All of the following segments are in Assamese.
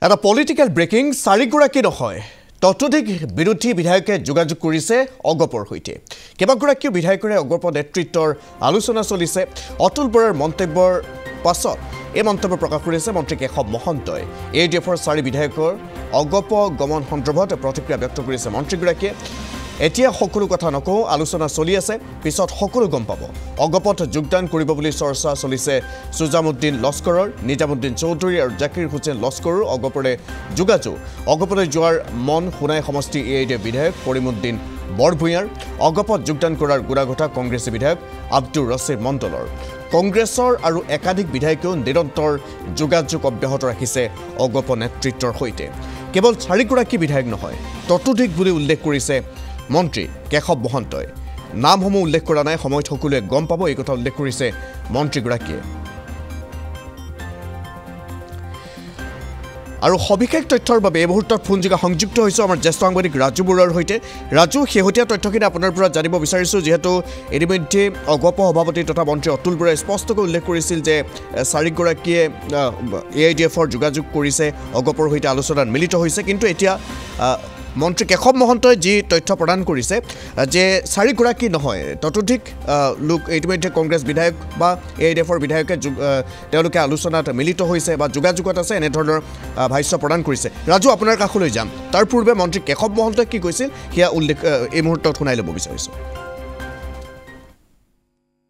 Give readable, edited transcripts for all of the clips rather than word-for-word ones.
এটা পলিটিক্যাল ব্ৰেকিং চাৰিগৰাকী নহয় ততোধিক বিৰোধী বিধায়কে যোগাযোগ কৰিছে অগপৰ সৈতে কেইবাগৰাকীও বিধায়কৰে অগপ নেতৃত্বৰ আলোচনা চলিছে অতুল বৰাৰ মন্তব্যৰ পাছত এই মন্তব্য প্ৰকাশ কৰিছে মন্ত্ৰী কেশৱ মহন্তই এডিএফৰ 4 বিধায়কৰ অগপ গমন সন্দৰ্ভত প্ৰতিক্ৰিয়া ব্যক্ত কৰিছে মন্ত্ৰীগৰাকীয়ে এতিয়া সকলো কথা নকও আলোচনা চলি আছে পিছত সকলো গম পাব অগপত যোগদান কৰিব বুলি চৰ্চা চলিছে সুজামুদ্দিন লস্কৰৰ নিজামুদ্দিন চৌধুৰী আৰু জাকিৰ হুছেইন লস্কৰৰ অগপৰে যোগাযোগ অগপৰে যোৱাৰ মন শুনাই সমষ্টি এআইডি বিধায়ক কৰিমুদ্দিন বৰভূঞাৰ অগপত যোগদান কৰাৰ গুৰাগঠা কংগ্ৰেছী বিধায়ক আব্দুৰ ৰছিদ মণ্ডলৰ কংগ্ৰেছৰ আৰু একাধিক বিধায়কেও নিৰন্তৰ যোগাযোগ অব্যাহত ৰাখিছে অগপ নেতৃত্বৰ সৈতে কেৱল 4গৰাকী বিধায়ক নহয় ততোধিক বুলি উল্লেখ কৰিছে মন্ত্ৰী কেশৱ মহন্তই নামসমূহ উল্লেখ কৰা নাই সময়ত সকলোৱে গম পাব এই কথা উল্লেখ কৰিছে মন্ত্ৰীগৰাকীয়ে আৰু সবিশেষ তথ্যৰ বাবে এই মুহূৰ্তত ফোনযোগে সংযুক্ত হৈছে আমাৰ জ্যেষ্ঠ সাংবাদিক ৰাজু বৰুৱাৰ সৈতে ৰাজু শেহতীয়া তথ্যখিনি আপোনাৰ পৰা জানিব বিচাৰিছোঁ যিহেতু ইতিমধ্যে অগপ সভাপতি তথা মন্ত্ৰী অতুল বৰাই স্পষ্টকৈ উল্লেখ কৰিছিল যে 4গৰাকীয়ে এআইডিএফৰ যোগাযোগ কৰিছে অগপৰ সৈতে আলোচনাত মিলিত হৈছে কিন্তু এতিয়া মন্ত্ৰী কেশৱ মহন্তই যি তথ্য প্ৰদান কৰিছে যে 4গৰাকী নহয় ততোধিক লোক ইতিমধ্যে কংগ্ৰেছ বিধায়ক বা এআইডিএফৰ বিধায়কে তেওঁলোকে আলোচনাত মিলিত হৈছে বা যোগাযোগত আছে এনে ধৰণৰ ভাষ্য প্ৰদান কৰিছে ৰাজু আপোনাৰ কাষলৈ যাম তাৰ পূৰ্বে মন্ত্ৰী কেশৱ মহন্তই কি কৈছিল সেয়া উল্লেখ এই মুহূৰ্তত শুনাই ল'ব বিচাৰিছোঁ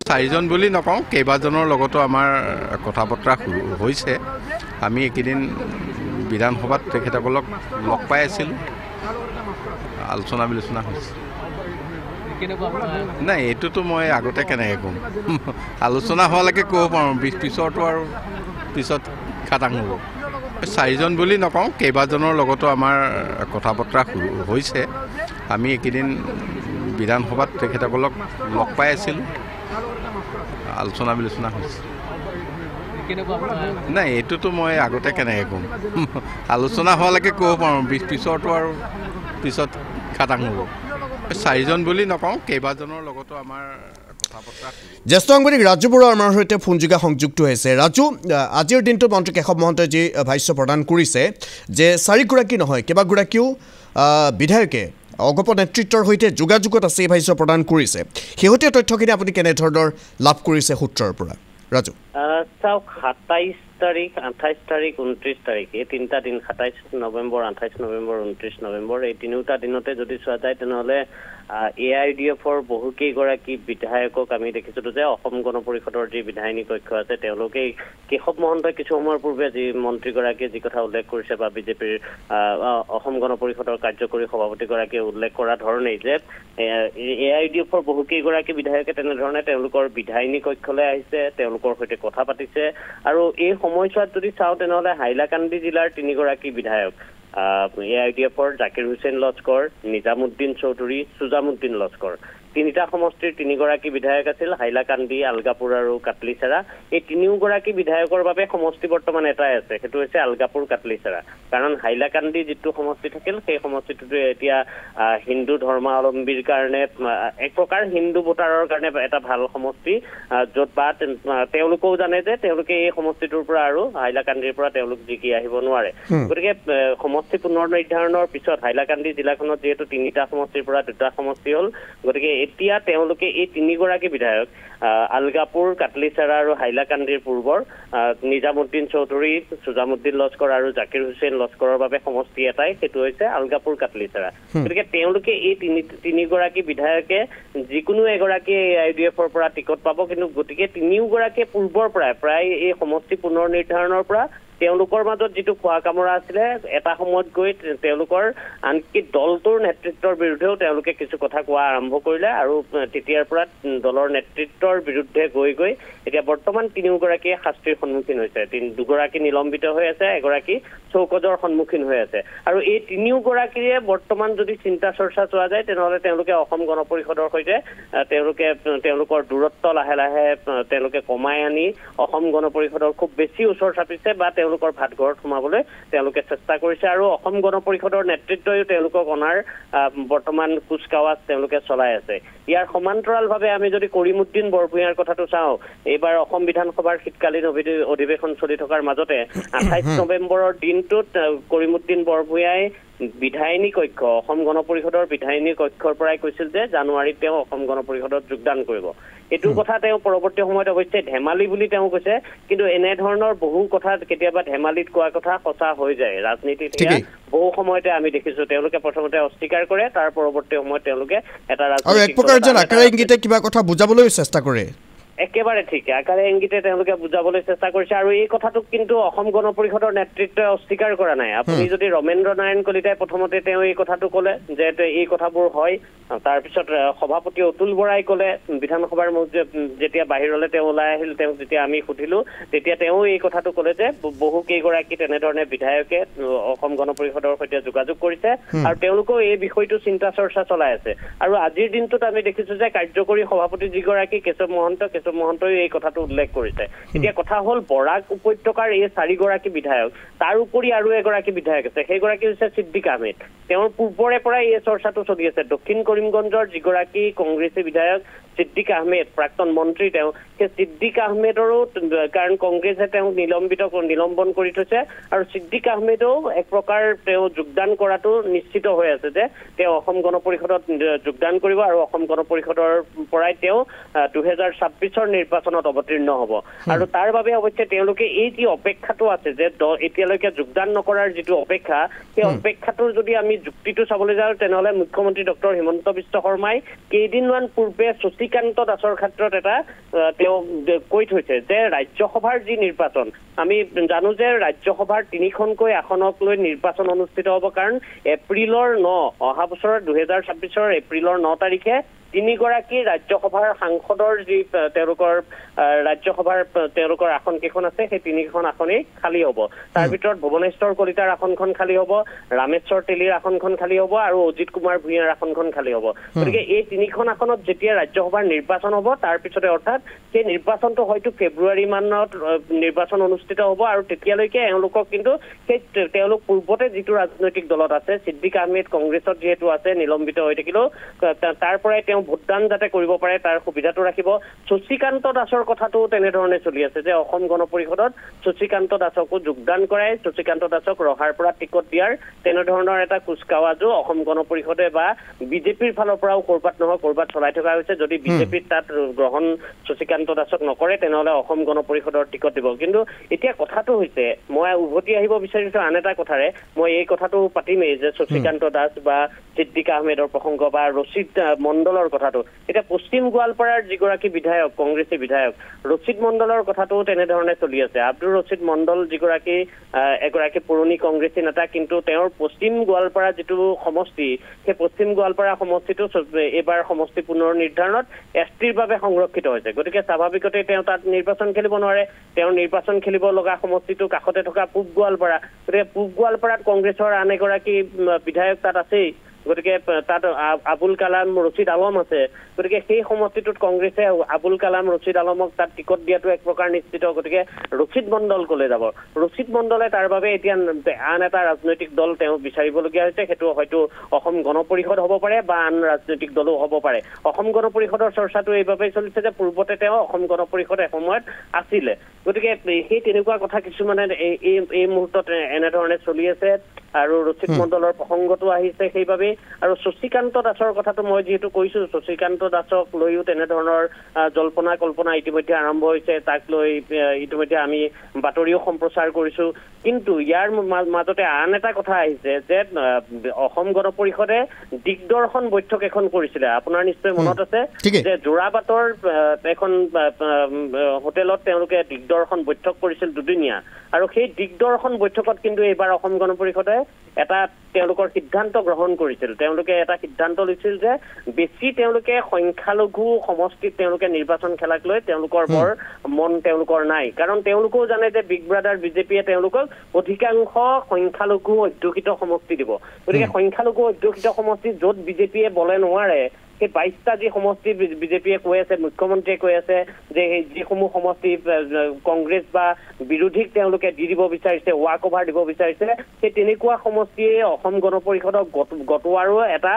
4জন বুলি নকওঁ কেইবাজনৰ লগতো আমাৰ কথা বতৰা হৈছে আমি একেদিন বিধানসভাত তেখেতসকলক লগ পাই আছিলোঁ আলোচনা বিলোচনা হৈছে নাই এইটোতো মই আগতে কেনেকৈ ক'ম আলোচনা হোৱালৈকে ক'ব পাৰোঁ পিছৰটো আৰু পিছত খাটাং হ'ব 4জন বুলি নকওঁ কেইবাজনৰ লগতো আমাৰ কথা বতৰা হৈছে আমি একেদিন বিধানসভাত তেখেতসকলক লগ পাই আছিলোঁ আলোচনা বিলোচনা হৈছে নাই এইটোতো মই আগতে কেনেকৈ ক'ম আলোচনা হোৱালৈকে ক'ব পাৰোঁ পিছৰটো আৰু পিছত খাটাং হ'ব 4জন বুলি নকওঁ কেইবাজনৰ লগতো আমাৰ জ্যেষ্ঠ সাংবাদিক ৰাজু বৰুৱা আমাৰ সৈতে ফোনযোগে সংযুক্ত হৈছে ৰাজু আজিৰ দিনটো মন্ত্ৰী কেশৱ মহন্তই যি ভাষ্য প্ৰদান কৰিছে যে 4গৰাকী নহয় কেইবাগৰাকীও বিধায়কে অগপ নেতৃত্বৰ সৈতে যোগাযোগত আছে এই ভাষ্য প্ৰদান কৰিছে শেহতীয়া তথ্যখিনি আপুনি কেনেধৰণৰ লাভ কৰিছে সূত্ৰৰ পৰা ৰাজু চাওক 27 তাৰিখ 28 তাৰিখ 29 তাৰিখ এই তিনিটা দিন 27 নৱেম্বৰ 28 নৱেম্বৰ 29 নৱেম্বৰ এই তিনিটা দিনতে যদি চোৱা যায় তেনেহ'লে এআইডিএফৰ বহুকেইগৰাকী বিধায়কক আমি দেখিছিলোঁ যে অসম গণ পৰিষদৰ যি বিধায়িনী কক্ষ আছে তেওঁলোকে কেশৱ মহন্তই কিছু সময়ৰ পূৰ্বে যি মন্ত্ৰীগৰাকীয়ে যি কথা উল্লেখ কৰিছে বা বিজেপিৰ অসম গণ পৰিষদৰ কাৰ্যকৰী সভাপতিগৰাকীয়ে উল্লেখ কৰা ধৰণেই যে এআইডিএফৰ বহুকেইগৰাকী বিধায়কে তেনেধৰণে তেওঁলোকৰ বিধায়িনী কক্ষলৈ আহিছে তেওঁলোকৰ সৈতে কথা পাতিছে আৰু এই সময়ছোৱাত যদি চাওঁ তেনেহ'লে হাইলাকান্দি জিলাৰ 3গৰাকী বিধায়ক এআইডিএফৰ জাকিৰ হুছেইন লস্কৰ নিজামুদ্দিন চৌধুৰী সুজামুদ্দিন লস্কৰ তিনিটা সমষ্টিৰ 3গৰাকী বিধায়ক আছিল হাইলাকান্দি আলগাপুৰ আৰু কাটলিচাৰা এই তিনিওগৰাকী বিধায়কৰ বাবে সমষ্টি বৰ্তমান এটাই আছে সেইটো হৈছে আলগাপুৰ কাটলিচাৰা কাৰণ হাইলাকান্দি যিটো সমষ্টি থাকিল সেই সমষ্টিটো এতিয়া হিন্দু ধৰ্মাৱলম্বীৰ কাৰণে এক প্ৰকাৰ হিন্দু ভোটাৰৰ কাৰণে এটা ভাল সমষ্টি য'ত বা তেওঁলোকেও জানে যে তেওঁলোকে এই সমষ্টিটোৰ পৰা আৰু হাইলাকান্দিৰ পৰা তেওঁলোক জিকি আহিব নোৱাৰে গতিকে সমষ্টি পুনৰ নিৰ্ধাৰণৰ পিছত হাইলাকান্দি জিলাখনত যিহেতু 3টা সমষ্টিৰ পৰা 2টা সমষ্টি হ'ল গতিকে এতিয়া তেওঁলোকে এই 3গৰাকী বিধায়ক আলগাপুৰ কাটলিচাৰা আৰু হাইলাকান্দিৰ পূৰ্বৰ নিজামুদ্দিন চৌধুৰী সুজামুদ্দিন লস্কৰ আৰু জাকিৰ হুছেইন লস্কৰৰ বাবে সমষ্টি এটাই সেইটো হৈছে আলগাপুৰ কাটলিচাৰা গতিকে তেওঁলোকে এই 3গৰাকী বিধায়কে যিকোনো এগৰাকী এআইডিএফৰ পৰা টিকট পাব কিন্তু গতিকে 3গৰাকীয়ে পূৰ্বৰ পৰাই প্ৰায় এই সমষ্টি পুনৰ নিৰ্ধাৰণৰ পৰা তেওঁলোকৰ মাজত যিটো খোৱা কামৰা আছিলে এটা সময়ত গৈ তেওঁলোকৰ আনকি দলটোৰ নেতৃত্বৰ বিৰুদ্ধেও তেওঁলোকে কিছু কথা কোৱা আৰম্ভ কৰিলে আৰু তেতিয়াৰ পৰা দলৰ নেতৃত্বৰ বিৰুদ্ধে গৈ এতিয়া বৰ্তমান 3গৰাকীয়ে শাস্তিৰ সন্মুখীন হৈছে 2গৰাকী নিলম্বিত হৈ আছে এগৰাকী চৌকজৰ সন্মুখীন হৈ আছে আৰু এই 3গৰাকীয়ে বৰ্তমান যদি চিন্তা চৰ্চা চোৱা যায় তেনেহ'লে তেওঁলোকে অসম গণ পৰিষদৰ সৈতে তেওঁলোকৰ দূৰত্ব লাহে লাহে তেওঁলোকে কমাই আনি অসম গণ পৰিষদৰ খুব বেছি ওচৰ চাপিছে বা তেওঁলোকৰ ভাতঘৰত সোমাবলৈ তেওঁলোকে চেষ্টা কৰিছে আৰু অসম গণ পৰিষদৰ নেতৃত্বই তেওঁলোকক অনাৰ বৰ্তমান কুচকাৱাজ তেওঁলোকে চলাই আছে ইয়াৰ সমান্তৰালভাৱে আমি যদি কৰিমুদ্দিন বৰভূঞাৰ কথাটো চাওঁ, এইবাৰ অসম বিধানসভাৰ শীতকালীন অধিৱেশন চলি থকাৰ মাজতে 28 নৱেম্বৰৰ দিনটোত কৰিমুদ্দিন বৰভূঞাই বিধায়িনী কক্ষ অসম গণ পৰিষদৰ বিধায়িনী কক্ষৰ পৰাই কৈছিল যে জানুৱাৰীত তেওঁ অসম গণ পৰিষদত যোগদান কৰিব। এইটো কথা তেওঁ পৰৱৰ্তী সময়ত অৱশ্যে ধেমালি বুলি তেওঁ কৈছে, কিন্তু এনেধৰণৰ বহু কথা কেতিয়াবা ধেমালিত কোৱা কথা সঁচা হৈ যায়। ৰাজনীতিত বহু সময়তে আমি দেখিছো তেওঁলোকে প্ৰথমতে অস্বীকাৰ কৰে, তাৰ পৰৱৰ্তী সময়ত তেওঁলোকে এটা ৰাজনীতিক কিবা কথা বুজাবলৈ চেষ্টা কৰে। একেবাৰে ঠিক, আকাৰে ইংগিতে তেওঁলোকে বুজাবলৈ চেষ্টা কৰিছে আৰু এই কথাটোক কিন্তু অসম গণ পৰিষদৰ নেতৃত্বই অস্বীকাৰ কৰা নাই। আপুনি যদি ৰমেন্দ্ৰ নাৰায়ণ কলিতাই প্ৰথমতে তেওঁ এই কথাটো ক'লে যে এই কথাবোৰ হয়, তাৰপিছত সভাপতি অতুল বৰাই ক'লে, বিধানসভাৰ যেতিয়া বাহিৰলৈ তেওঁ ওলাই আহিল, তেওঁক যেতিয়া আমি সুধিলো তেতিয়া তেওঁ এই কথাটো ক'লে যে বহু কেইগৰাকী তেনেধৰণে বিধায়কে অসম গণ পৰিষদৰ সৈতে যোগাযোগ কৰিছে আৰু তেওঁলোকেও এই বিষয়টো চিন্তা চৰ্চা চলাই আছে। আৰু আজিৰ দিনটোত আমি দেখিছো যে কাৰ্যকৰী সভাপতি যিগৰাকী কেশৱ মহন্তই এই কথাটো উল্লেখ কৰিছে। এতিয়া কথা হ'ল বৰাক উপত্যকাৰ এই 4 গৰাকী বিধায়ক, তাৰ উপৰি আৰু এগৰাকী বিধায়ক আছে, সেইগৰাকী হৈছে ছিদ্দিক আহমেদ। তেওঁৰ পূৰ্বৰে পৰাই এই চৰ্চাটো চলি আছে। দক্ষিণ কৰিমগঞ্জৰ যিগৰাকী কংগ্ৰেছী বিধায়ক ছিদ্দিক আহমেদ, প্ৰাক্তন মন্ত্ৰী তেওঁ, সেই ছিদ্দিক আহমেদৰো, কাৰণ কংগ্ৰেছে তেওঁক নিলম্বন কৰি থৈছে আৰু ছিদ্দিক আহমেদেও এক প্ৰকাৰ তেওঁ যোগদান কৰাটো নিশ্চিত হৈ আছে যে তেওঁ অসম গণ পৰিষদত যোগদান কৰিব আৰু অসম গণ পৰিষদৰ পৰাই তেওঁ 2026 নিৰ্বাচনত অৱতীৰ্ণ হ'ব। আৰু তাৰ বাবে অৱশ্যে তেওঁলোকে এই যি অপেক্ষাটো আছে যে এতিয়ালৈকে যোগদান নকৰাৰ যিটো অপেক্ষা, সেই অপেক্ষাটোৰ যদি আমি যুক্তিটো চাবলৈ যাওঁ তেনেহ'লে মুখ্যমন্ত্ৰী ডক্টৰ হিমন্ত বিশ্ব শৰ্মাই কেইদিনমান পূৰ্বে শশীকান্ত দাসৰ ক্ষেত্ৰত এটা তেওঁ কৈ থৈছে যে ৰাজ্যসভাৰ যি নিৰ্বাচন, আমি জানো যে ৰাজ্যসভাৰ 3খনকৈ আসনক লৈ নিৰ্বাচন অনুষ্ঠিত হ'ব, কাৰণ এপ্ৰিলৰ 9 অহা বছৰৰ 2026 এপ্ৰিলৰ 9 তাৰিখে 3 গৰাকী ৰাজ্যসভাৰ সাংসদৰ যি তেওঁলোকৰ আসন কেইখন আছে, সেই 3খন আসনেই খালী হ'ব। তাৰ ভিতৰত ভুৱনেশ্বৰ কলিতাৰ আসনখন খালী হ'ব, ৰামেশ্বৰ তেলীৰ আসনখন খালী হ'ব আৰু অজিত কুমাৰ ভূঞাৰ আসনখন খালী হ'ব। গতিকে এই 3খন আসনত যেতিয়া ৰাজ্যসভাৰ নিৰ্বাচন হ'ব, তাৰ পিছতে অৰ্থাৎ সেই নিৰ্বাচনটো হয়তো ফেব্ৰুৱাৰী মানত নিৰ্বাচন অনুষ্ঠিত হ'ব আৰু তেতিয়ালৈকে এওঁলোকক কিন্তু তেওঁলোক পূৰ্বতে যিটো ৰাজনৈতিক দলত আছে, ছিদ্দিক আহমেদ কংগ্ৰেছত যিহেতু আছে, নিলম্বিত হৈ থাকিলেও তাৰ পৰাই তেওঁ ভোটদান যাতে কৰিব পাৰে তাৰ সুবিধাটো ৰাখিব। শশীকান্ত দাসৰ কথাটো তেনেধৰণে চলি আছে যে অসম গণ পৰিষদত শশীকান্ত দাসকো যোগদান কৰাই শশীকান্ত দাসক ৰহাৰ পৰা টিকট দিয়াৰ তেনেধৰণৰ এটা কুচকাৱাজো অসম গণ পৰিষদে বা বিজেপিৰ ফালৰ পৰাও ক'ৰবাত নহয় ক'ৰবাত চলাই থকা হৈছে। যদি বিজেপিত তাত গ্ৰহণ শশীকান্ত দাসক নকৰে তেনেহ'লে অসম গণ পৰিষদৰ টিকট দিব। কিন্তু এতিয়া কথাটো হৈছে, মই উভতি আহিব বিচাৰিছো আন এটা কথাৰে, মই এই কথাটো পাতিমেই যে শশীকান্ত দাস বা ছিদ্দিক আহমেদৰ প্ৰসংগ বা ৰচিদ মণ্ডলৰ কথাটো। এতিয়া পশ্চিম গোৱালপাৰাৰ যিগৰাকী বিধায়ক, কংগ্ৰেছী বিধায়ক ৰচিদ মণ্ডলৰ কথাটো তেনেধৰণে চলি আছে। আব্দুৰ ৰচিদ মণ্ডল যিগৰাকী এগৰাকী পুৰণি কংগ্ৰেছী নেতা, কিন্তু তেওঁৰ পশ্চিম গোৱালপাৰা যিটো সমষ্টি, সেই পশ্চিম গোৱালপাৰা সমষ্টিটো এইবাৰ সমষ্টি পুনৰ নিৰ্ধাৰণত STৰ বাবে সংৰক্ষিত হৈছে। গতিকে স্বাভাৱিকতে তেওঁ তাত নিৰ্বাচন খেলিব নোৱাৰে। তেওঁৰ নিৰ্বাচন খেলিব লগা সমষ্টিটো কাষতে থকা পূব গোৱালপাৰা। গতিকে পূব গোৱালপাৰাত কংগ্ৰেছৰ আন এগৰাকী বিধায়ক তাত আছেই, গতিকে তাত আবুল কালাম ৰচিদ আলম আছে। গতিকে সেই সমষ্টিটোত কংগ্ৰেছে আবুল কালাম ৰচিদ আলমক তাত টিকট দিয়াটো এক প্ৰকাৰ নিশ্চিত। গতিকে ৰচিদ মণ্ডল ক'লে যাব। ৰচিদ মণ্ডলে তাৰ বাবে এতিয়া আন এটা ৰাজনৈতিক দল তেওঁ বিচাৰিবলগীয়া হৈছে। সেইটো হয়তো অসম গণ পৰিষদ হ'ব পাৰে বা আন ৰাজনৈতিক দলো হ'ব পাৰে। অসম গণ পৰিষদৰ চৰ্চাটো এইবাবেই চলিছে যে পূৰ্বতে তেওঁ অসম গণ পৰিষদ এসময়ত আছিলে। গতিকে সেই তেনেকুৱা কথা কিছুমানে এই মুহূৰ্তত এনেধৰণে চলি আছে আৰু ৰচিদ মণ্ডলৰ প্ৰসংগটো আহিছে সেইবাবেই। আৰু শশীকান্ত দাসৰ কথাটো মই যিহেতু কৈছো, শশীকান্ত দাসক লৈও তেনেধৰণৰ জল্পনা কল্পনা ইতিমধ্যে আৰম্ভ হৈছে। তাক লৈ ইতিমধ্যে আমি বাতৰিও সম্প্ৰচাৰ কৰিছো। কিন্তু ইয়াৰ মাজতে আন এটা কথা আহিছে যে অসম গণ পৰিষদে দিগদৰ্শন বৈঠক এখন কৰিছিলে। আপোনাৰ নিশ্চয় মনত আছে যে যোৰাবাটৰ এখন হোটেলত তেওঁলোকে দিগদৰ্শন বৈঠক কৰিছিল দুদিনীয়া। আৰু সেই দিগদৰ্শন বৈঠকত কিন্তু এইবাৰ অসম গণ পৰিষদে এটা তেওঁলোকৰ সিদ্ধান্ত গ্ৰহণ কৰিছিল। তেওঁলোকে এটা সিদ্ধান্ত লৈছিল যে বেছি তেওঁলোকে সংখ্যালঘু সমষ্টিত তেওঁলোকে নিৰ্বাচন খেলাক লৈ তেওঁলোকৰ বৰ মন তেওঁলোকৰ নাই। কাৰণ তেওঁলোকেও জানে যে বিগ ব্ৰাদাৰ বিজেপিয়ে তেওঁলোকক অধিকাংশ সংখ্যালঘু অধ্যুষিত সমষ্টি দিব। গতিকে সংখ্যালঘু অধ্যুষিত সমষ্টি য'ত বিজেপিয়ে বলে নোৱাৰে সেই 22টা যি সমষ্টি বিজেপিয়ে কৈ আছে, মুখ্যমন্ত্ৰীয়ে কৈ আছে যে যিসমূহ সমষ্টি কংগ্ৰেছ বা বিৰোধীক তেওঁলোকে দি দিব বিচাৰিছে, ৱাক অভাৰ দিব বিচাৰিছে, সেই তেনেকুৱা সমষ্টিয়ে অসম গণ পৰিষদক গটোৱাৰো এটা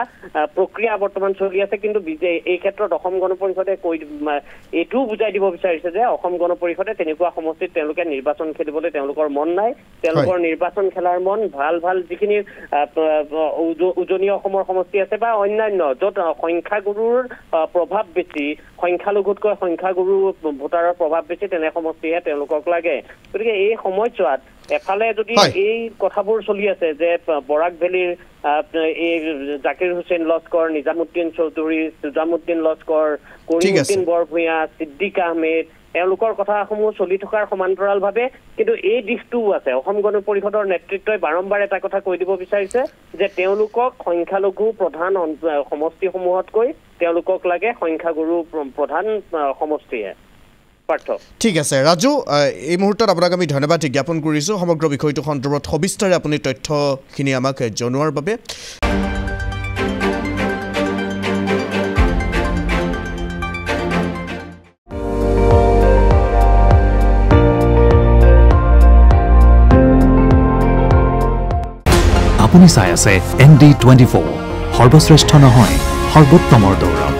প্ৰক্ৰিয়া বৰ্তমান চলি আছে। কিন্তু এই ক্ষেত্ৰত অসম গণ পৰিষদে এইটোও বুজাই দিব বিচাৰিছে যে অসম গণ পৰিষদে তেনেকুৱা সমষ্টিত তেওঁলোকে নিৰ্বাচন খেলিবলৈ তেওঁলোকৰ মন নাই। তেওঁলোকৰ নিৰ্বাচন খেলাৰ মন ভাল যিখিনি উজনি অসমৰ সমষ্টি আছে বা অন্যান্য য'ত সংখ্যাগুৰুৰ প্ৰভাৱ বেছি, সংখ্যালঘুতকৈ সংখ্যাগুৰু ভোটাৰৰ প্ৰভাৱ বেছি, তেনে সমষ্টিহে তেওঁলোকক লাগে। গতিকে এই সময়ছোৱাত এফালে যদি এই কথাবোৰ চলি আছে যে বৰাক ভেলীৰ এই জাকিৰ হুছেইন লস্কৰ, নিজামুদ্দিন চৌধুৰী, সুজামুদ্দিন লস্কৰ, কৰিমুদ্দিন বৰভূঞা, ছিদ্দিক আহমেদ, এওঁলোকৰ কথাসমূহ চলি থকাৰ সমান্তৰালভাৱে কিন্তু এই দিশটোও আছে। অসম গণ পৰিষদৰ নেতৃত্বই বাৰম্বাৰ এটা কথা কৈ দিব বিচাৰিছে যে তেওঁলোকক সংখ্যালঘু প্ৰধান সমষ্টিসমূহতকৈ তেওঁলোকক লাগে সংখ্যাগুৰু প্ৰধান সমষ্টিয়ে। ঠিক আছে ৰাজু, এই মুহূৰ্তত আপোনাক আমি ধন্যবাদ জ্ঞাপন কৰিছোঁ সমগ্ৰ বিষয়টো সন্দৰ্ভত সবিস্তাৰে আপুনি তথ্যখিনি আমাক জনোৱাৰ বাবে। আপুনি চাই আছে ND24, সৰ্বশ্ৰেষ্ঠ নহয় সৰ্বোত্তমৰ দৌৰ।